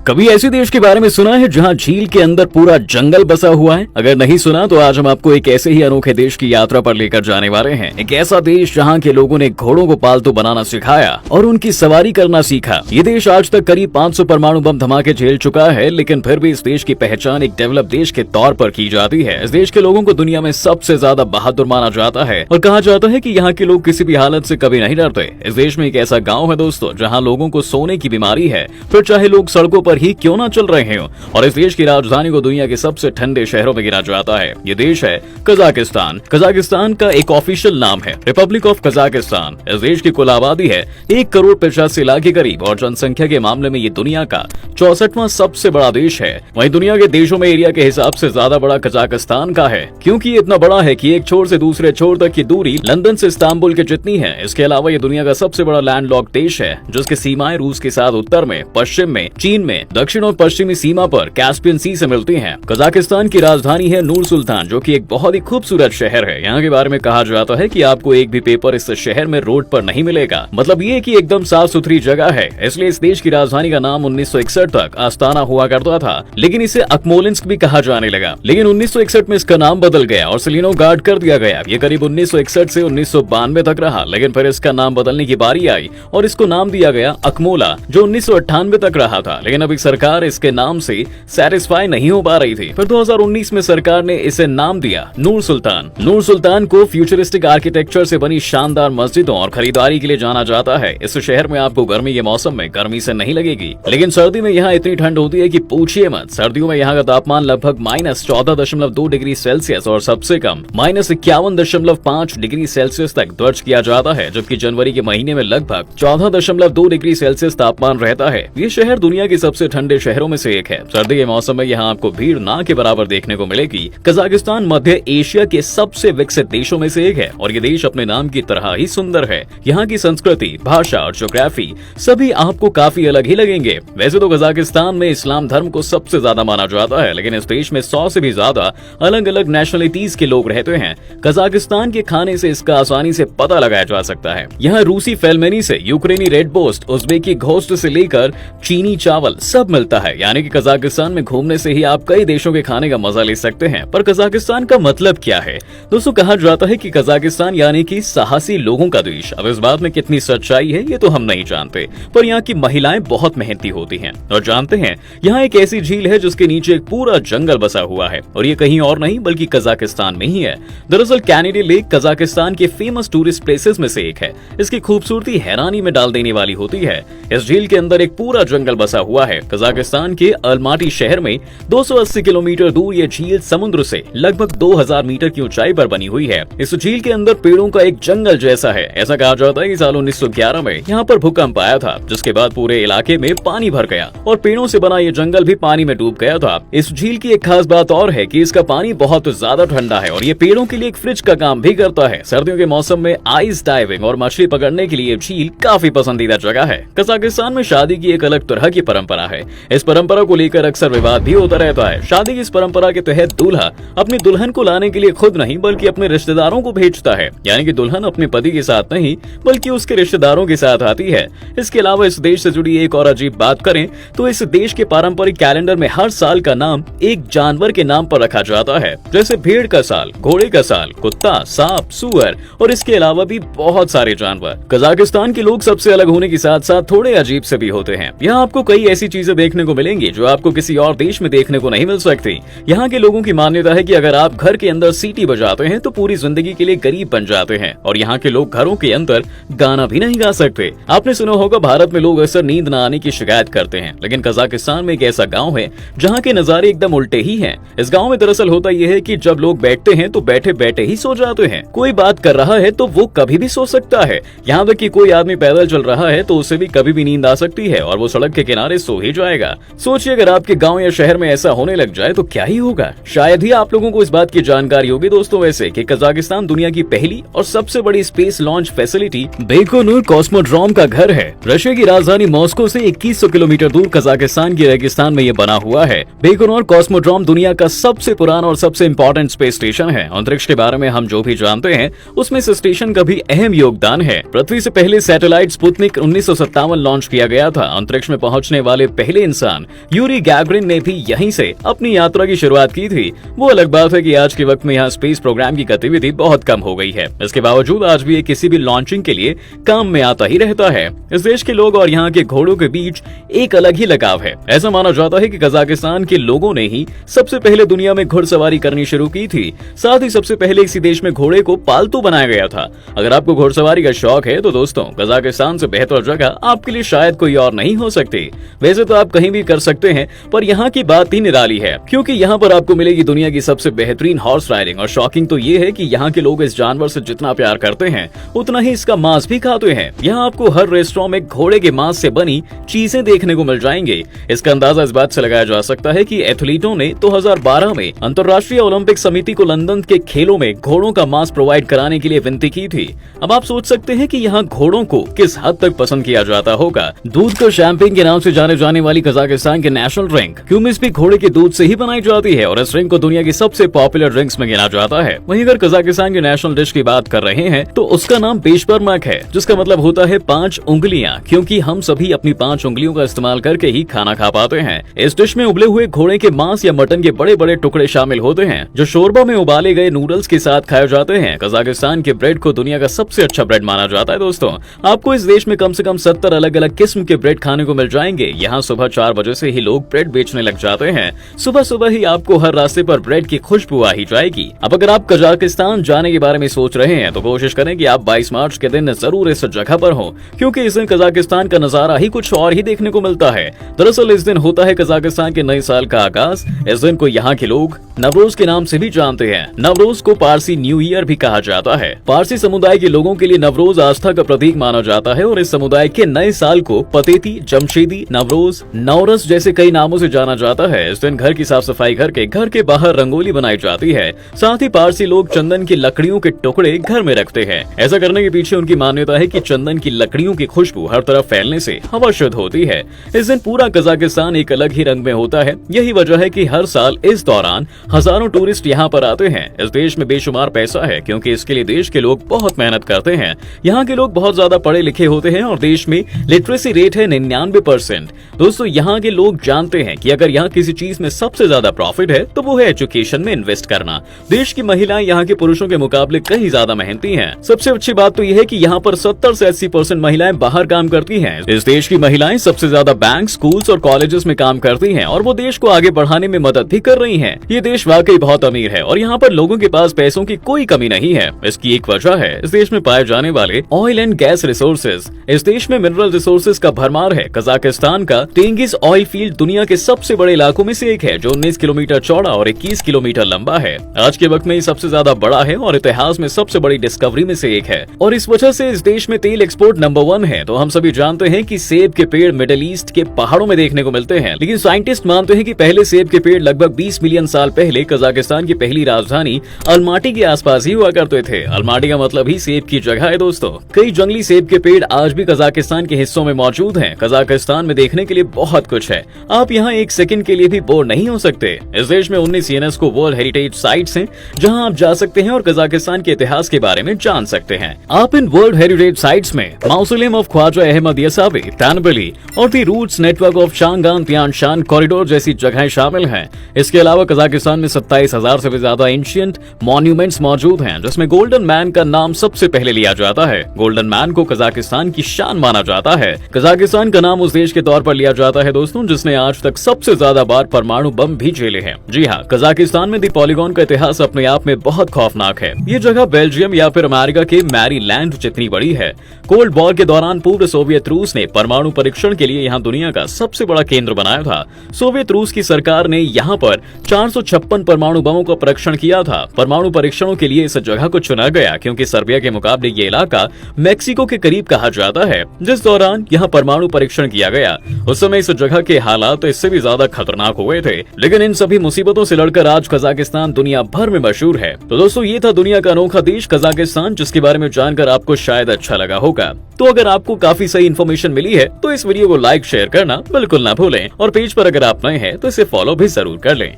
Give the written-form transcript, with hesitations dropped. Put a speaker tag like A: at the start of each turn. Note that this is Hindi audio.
A: कभी ऐसे देश के बारे में सुना है जहां झील के अंदर पूरा जंगल बसा हुआ है? अगर नहीं सुना तो आज हम आपको एक ऐसे ही अनोखे देश की यात्रा पर लेकर जाने वाले हैं। एक ऐसा देश जहां के लोगों ने घोड़ों को पालतू बनाना सिखाया और उनकी सवारी करना सीखा। ये देश आज तक करीब 500 परमाणु बम धमाके झेल चुका है, लेकिन फिर भी इस देश की पहचान एक डेवलप देश के तौर पर की जाती है। इस देश के लोगों को दुनिया में सबसे ज्यादा बहादुर माना जाता है और कहा जाता है कि यहाँ के लोग किसी भी हालत से कभी नहीं डरते। इस देश में एक ऐसा गाँव है दोस्तों जहाँ लोगों को सोने की बीमारी है, फिर चाहे लोग सड़कों पर ही क्यों न चल रहे हो। और इस देश की राजधानी को दुनिया के सबसे ठंडे शहरों में गिना जाता है। ये देश है कजाकिस्तान। कजाकिस्तान का एक ऑफिशियल नाम है रिपब्लिक ऑफ कजाकिस्तान। इस देश की कुल आबादी है 1,85,00,000 के करीब और जनसंख्या के मामले में ये दुनिया का 64वां सबसे बड़ा देश है। वहीं दुनिया के देशों में एरिया के हिसाब से ज्यादा बड़ा कजाकिस्तान का है, क्योंकि ये इतना बड़ा है कि एक छोर से दूसरे छोर तक की दूरी लंदन से इस्तांबुल के जितनी है। इसके अलावा ये दुनिया का सबसे बड़ा लैंडलॉक्ड देश है, जिसकी सीमाएं रूस के साथ उत्तर में, पश्चिम में, चीन में, दक्षिण और पश्चिमी सीमा पर कैस्पियन सी से मिलती हैं। कजाकिस्तान की राजधानी है नूर सुल्तान, जो कि एक बहुत ही खूबसूरत शहर है। यहाँ के बारे में कहा जाता है कि आपको एक भी पेपर इस शहर में रोड पर नहीं मिलेगा। मतलब ये कि एकदम साफ सुथरी जगह है। इसलिए इस देश की राजधानी का नाम 1961 तक आस्ताना हुआ करता था, लेकिन इसे अकमोलिंस्क भी कहा जाने लगा। लेकिन 1961 में इसका नाम बदल गया और सेलिनोग्राड कर दिया गया। ये करीब 1961 से 1992 तक रहा, लेकिन फिर इसका नाम बदलने की बारी आई और इसको नाम दिया गया अकमोला, जो 1998 तक रहा था। लेकिन अभी सरकार इसके नाम से सैटिस्फाई नहीं हो पा रही थी। फिर 2019 में सरकार ने इसे नाम दिया नूर सुल्तान। नूर सुल्तान को फ्यूचरिस्टिक आर्किटेक्चर से बनी शानदार मस्जिदों और खरीदारी के लिए जाना जाता है। इस शहर में आपको गर्मी के मौसम में गर्मी से नहीं लगेगी, लेकिन सर्दी में यहाँ इतनी ठंड होती है कि पूछिए मत। सर्दियों में यहाँ का तापमान लगभग -14.2 डिग्री सेल्सियस और सबसे कम -51.5 डिग्री सेल्सियस तक दर्ज किया जाता है, जबकि जनवरी के महीने में लगभग 14.2 डिग्री सेल्सियस तापमान रहता है। ये शहर दुनिया के सबसे ठंडे शहरों में से एक है। सर्दी के मौसम में यहाँ आपको भीड़ ना के बराबर देखने को मिलेगी। कजाकिस्तान मध्य एशिया के सबसे विकसित देशों में से एक है और ये देश अपने नाम की तरह ही सुंदर है। यहाँ की संस्कृति, भाषा और ज्योग्राफी सभी आपको काफी अलग ही लगेंगे। वैसे तो कजाकिस्तान में इस्लाम धर्म को सबसे ज्यादा माना जाता है, लेकिन इस देश में 100 से भी ज्यादा अलग अलग नेशनलिटीज के लोग रहते हैं। कजाकिस्तान के खाने से इसका आसानी से पता लगाया जा सकता है। यहाँ रूसी फेलमेनी से यूक्रेनी रेड बोस्ट, उज़्बेकी घोस्ट से लेकर चीनी चावल सब मिलता है। यानी कि कजाकिस्तान में घूमने से ही आप कई देशों के खाने का मजा ले सकते हैं। पर कजाकिस्तान का मतलब क्या है दोस्तों? कहा जाता है कि कजाकिस्तान यानी कि साहसी लोगों का देश। अब इस बात में कितनी सच्चाई है ये तो हम नहीं जानते, पर यहाँ की महिलाएं बहुत मेहनती होती हैं। और जानते हैं, यहाँ एक ऐसी झील है जिसके नीचे एक पूरा जंगल बसा हुआ है और ये कहीं और नहीं बल्कि कजाकिस्तान में ही है। दरअसल कैनेडी लेक कजाकिस्तान के फेमस टूरिस्ट प्लेसेस में से एक है। इसकी खूबसूरती हैरानी में डाल देने वाली होती है। इस झील के अंदर एक पूरा जंगल बसा हुआ है। कजाकिस्तान के अलमाटी शहर में 280 किलोमीटर दूर ये झील समुद्र से लगभग 2000 मीटर की ऊंचाई पर बनी हुई है। इस झील के अंदर पेड़ों का एक जंगल जैसा है। ऐसा कहा जाता है कि साल 1911 में यहाँ पर भूकंप आया था, जिसके बाद पूरे इलाके में पानी भर गया और पेड़ों से बना ये जंगल भी पानी में डूब गया था। इस झील की एक खास बात और है कि इसका पानी बहुत ज्यादा ठंडा है और ये पेड़ों के लिए एक फ्रिज का काम भी करता है। सर्दियों के मौसम में आइस डाइविंग और मछली पकड़ने के लिए झील काफी पसंदीदा जगह है। कजाकिस्तान में शादी की एक अलग तरह की परंपरा है। इस परंपरा को लेकर अक्सर विवाद भी होता रहता है। शादी की इस परंपरा के तहत दूल्हा अपनी दुल्हन को लाने के लिए खुद नहीं बल्कि अपने रिश्तेदारों को भेजता है। यानी कि दुल्हन अपने पति के साथ नहीं बल्कि उसके रिश्तेदारों के साथ आती है। इसके अलावा इस देश से जुड़ी एक और अजीब बात करें तो इस देश के पारंपरिक कैलेंडर में हर साल का नाम एक जानवर के नाम पर रखा जाता है, जैसे भेड़ का साल, घोड़े का साल, कुत्ता, सांप, सूअर और इसके अलावा भी बहुत सारे जानवर। कजाकिस्तान के लोग सबसे अलग होने के साथ साथ थोड़े अजीब से भी होते हैं। यहाँ आपको कई ऐसी चीजें देखने को मिलेंगी जो आपको किसी और देश में देखने को नहीं मिल सकती। यहाँ के लोगों की मान्यता है कि अगर आप घर के अंदर सीटी बजाते हैं तो पूरी जिंदगी के लिए गरीब बन जाते हैं और यहाँ के लोग घरों के अंदर गाना भी नहीं गा सकते। आपने सुना होगा भारत में लोग अक्सर नींद न आने की शिकायत करते हैं, लेकिन कजाकिस्तान में एक ऐसा गाँव है जहाँ के नजारे एकदम उल्टे ही हैं। इस गाँव में दरअसल होता यह है कि जब लोग बैठते हैं तो बैठे बैठे ही सो जाते हैं। कोई बात कर रहा है तो वो कभी भी सो सकता है। यहाँ तक कि कोई आदमी पैदल चल रहा है तो उसे भी कभी भी नींद आ सकती है और वो सड़क के किनारे सो ही जाएगा। सोचिए अगर आपके गांव या शहर में ऐसा होने लग जाए तो क्या ही होगा। शायद ही आप लोगों को इस बात की जानकारी होगी दोस्तों वैसे कि कजाकिस्तान दुनिया की पहली और सबसे बड़ी space launch facility Baikonur cosmodrome का घर है। रशिया की राजधानी मॉस्को से 2100 किलोमीटर दूर कजाकिस्तान के रेगिस्तान में ये बना हुआ है। बैकोनूर कॉस्मोड्रोम दुनिया का सबसे पुराना और सबसे इम्पोर्टेंट स्पेस स्टेशन है। अंतरिक्ष के बारे में हम जो भी जानते हैं उसमें इस स्टेशन का भी अहम योगदान है। पृथ्वी से पहले सैटेलाइट स्पुतनिक 1957 लॉन्च किया गया था। अंतरिक्ष में पहुंचने वाले पहले इंसान यूरी गैगरिन ने भी यहीं से अपनी यात्रा की शुरुआत की थी। वो अलग बात है कि आज के वक्त में यहाँ स्पेस प्रोग्राम की गतिविधि बहुत कम हो गई है। इसके बावजूद आज भी ये किसी भी लॉन्चिंग के लिए काम में आता ही रहता है। इस देश के लोग और यहाँ के घोड़ों के बीच एक अलग ही लगाव है। ऐसा माना जाता है कि कजाकिस्तान के लोगों ने ही सबसे पहले दुनिया में घुड़सवारी करनी शुरू की थी। साथ ही सबसे पहले इसी देश में घोड़े को पालतू बनाया गया था। अगर आपको घुड़सवारी का शौक है तो दोस्तों कजाकिस्तान से बेहतर जगह आपके लिए शायद कोई और नहीं हो सकती। वैसे तो आप कहीं भी कर सकते हैं, पर यहाँ की बात ही निराली है, क्योंकि यहाँ पर आपको मिलेगी दुनिया की सबसे बेहतरीन हॉर्स राइडिंग। और शॉकिंग तो ये है कि यहाँ के लोग इस जानवर से जितना प्यार करते हैं उतना ही इसका मांस भी खाते हैं। यहाँ आपको हर रेस्टोरेंट में घोड़े के मांस से बनी चीजें देखने को मिल जाएंगे। इसका अंदाजा इस बात से लगाया जा सकता है कि एथलीटों ने 2012 में अंतर्राष्ट्रीय ओलंपिक समिति को लंदन के खेलों में घोड़ों का मांस प्रोवाइड कराने के लिए विनती की थी। अब आप सोच सकते हैं कि यहाँ घोड़ों को किस हद तक पसंद किया जाता होगा। दूध को शैंपेन के नाम से जाने जाने वाली कजाकिस्तान की नेशनल ड्रिंक क्यूमिस भी घोड़े के दूध से ही बनाई जाती है और इस ड्रिंक को दुनिया की सबसे पॉपुलर ड्रिंक्स में गिना जाता है। वहीं अगर कजाकिस्तान की नेशनल डिश की बात कर रहे हैं तो उसका नाम बेशबर्मक है, जिसका मतलब होता है 5 उंगलियां, क्योंकि हम सभी अपनी 5 उंगलियों का इस्तेमाल करके ही खाना खा पाते हैं। इस डिश में उबले हुए घोड़े के मांस या मटन के बड़े बड़े टुकड़े शामिल होते हैं, जो शोरबा में उबाले गए नूडल्स के साथ खाए जाते हैं। कजाकिस्तान के ब्रेड को दुनिया का सबसे अच्छा ब्रेड माना जाता है। दोस्तों, आपको इस देश में कम से कम 70 अलग अलग किस्म के ब्रेड खाने को मिल जाएंगे। यहाँ सुबह 4 बजे से ही लोग ब्रेड बेचने लग जाते हैं। सुबह सुबह ही आपको हर रास्ते पर ब्रेड की खुशबू आ ही जाएगी। अब अगर आप कजाकिस्तान जाने के बारे में सोच रहे हैं तो कोशिश करें कि आप 22 मार्च के दिन जरूर इस जगह पर हो, क्योंकि इस दिन कजाकिस्तान का नजारा ही कुछ और ही देखने को मिलता है। दरअसल इस दिन होता है कजाकिस्तान के नए साल का आगाज। इस दिन को यहाँ के लोग नवरोज के नाम से भी जानते हैं। नवरोज को पारसी न्यू ईयर भी कहा जाता है। पारसी समुदाय के लोगों के लिए नवरोज आस्था का प्रतीक माना जाता है और इस समुदाय के नए साल को पतेती, जमशेदी, नवरोज, नौरस जैसे कई नामों से जाना जाता है। इस दिन घर की साफ सफाई करके घर के बाहर रंगोली बनाई जाती है। साथ ही पारसी लोग चंदन की लकड़ियों के टुकड़े घर में रखते हैं। ऐसा करने के पीछे उनकी मान्यता है कि चंदन की लकड़ियों की खुशबू हर तरफ फैलने से हवा शुद्ध होती है। इस दिन पूरा कजाकिस्तान एक अलग ही रंग में होता है। यही वजह है कि हर साल इस दौरान हजारों टूरिस्ट यहाँ पर आते हैं। इस देश में बेशुमार पैसा है, क्योंकि इसके लिए देश के लोग बहुत मेहनत करते हैं। यहाँ के लोग बहुत ज्यादा पढ़े लिखे होते हैं और देश में लिटरेसी रेट है 99%। दोस्तों, यहाँ के लोग जानते हैं कि अगर यहाँ किसी चीज में सबसे ज्यादा प्रॉफिट है तो वो है एजुकेशन में इन्वेस्ट करना। देश की महिलाएं यहाँ के पुरुषों के मुकाबले कहीं ज्यादा मेहनती हैं। सबसे अच्छी बात तो यह है कि यहाँ पर 70 से 80% महिलाएं बाहर काम करती हैं। इस देश की महिलाएं सबसे ज्यादा बैंक, स्कूल्स और कॉलेजेस में काम करती हैं और वो देश को आगे बढ़ाने में मदद भी कर रही हैं। ये देश वाकई बहुत अमीर है और यहाँ पर लोगों के पास पैसों की कोई कमी नहीं है। इसकी एक वजह है इस देश में पाए जाने वाले ऑयल एंड गैस रिसोर्सेज। इस देश में मिनरल रिसोर्सेज का भरमार है। कजाकिस्तान का टेंगिस ऑयल फील्ड दुनिया के सबसे बड़े इलाकों में से एक है, जो 19 किलोमीटर चौड़ा और 21 किलोमीटर लंबा है। आज के वक्त में ये सबसे ज्यादा बड़ा है और इतिहास में सबसे बड़ी डिस्कवरी में से एक है और इस वजह से इस देश में तेल एक्सपोर्ट नंबर 1 है। तो हम सभी जानते हैं कि सेब के पेड़ मिडिल ईस्ट के पहाड़ों में देखने को मिलते हैं, लेकिन साइंटिस्ट मानते हैं कि पहले सेब के पेड़ लगभग 20 मिलियन साल पहले कजाकिस्तान की पहली राजधानी अलमाटी के आसपास ही हुआ करते थे। अलमाटी का मतलब ही सेब की जगह है। दोस्तों, कई जंगली सेब के पेड़ आज भी कजाकिस्तान के हिस्सों में मौजूद हैं। कजाकिस्तान में देखने के लिए बहुत कुछ है। आप यहाँ एक सेकंड के लिए भी बोर नहीं हो सकते। इस देश में 19 यूनेस्को वर्ल्ड हेरिटेज साइट्स हैं, जहां आप जा सकते हैं और कजाकिस्तान के इतिहास के बारे में जान सकते हैं। आप इन वर्ल्ड हेरिटेज साइट्स में mausoleum of Khwaja Ahmed Yasawi, Tamgaly और the routes network of Chang'an Tianshan corridor जैसी जगहें शामिल हैं। इसके अलावा कजाकिस्तान में 27,000 से भी ज्यादा एंशिएंट मॉन्यूमेंट्स मौजूद हैं, जिसमें गोल्डन मैन का नाम सबसे पहले लिया जाता है। गोल्डन मैन को कजाकिस्तान की शान माना जाता है। कजाकिस्तान का नाम उस देश के तौर पर लिया जाता है दोस्तों, जिसने आज तक सबसे ज्यादा बार परमाणु बम भी झेले हैं। जी हाँ, कजाकिस्तान में दी पॉलीगॉन का इतिहास अपने आप में बहुत खौफनाक है। ये जगह बेल्जियम या फिर अमेरिका के मैरीलैंड जितनी बड़ी है। कोल्ड वॉर के दौरान पूर्व सोवियत रूस ने परमाणु परीक्षण के लिए यहाँ दुनिया का सबसे बड़ा केंद्र बनाया था। सोवियत रूस की सरकार ने यहाँ पर 456 परमाणु बमों का परीक्षण किया था। परमाणु परीक्षणों के लिए इस जगह को चुना गया क्योंकि सर्बिया के मुकाबले ये इलाका मैक्सिको के करीब कहा जाता है। जिस दौरान यहाँ परमाणु परीक्षण किया गया उस समय इस जगह के हालात तो इससे भी ज्यादा खतरनाक हुए थे, लेकिन इन सभी मुसीबतों से लड़कर आज कजाकिस्तान दुनिया भर में मशहूर है। तो दोस्तों, ये था दुनिया का अनोखा देश कजाकिस्तान, जिसके बारे में जानकर आपको शायद अच्छा लगा होगा। तो अगर आपको काफी सही इन्फॉर्मेशन मिली है तो इस वीडियो को लाइक शेयर करना बिल्कुल ना भूलें और पेज पर अगर आप नए हैं तो इसे फॉलो भी जरूर कर लें।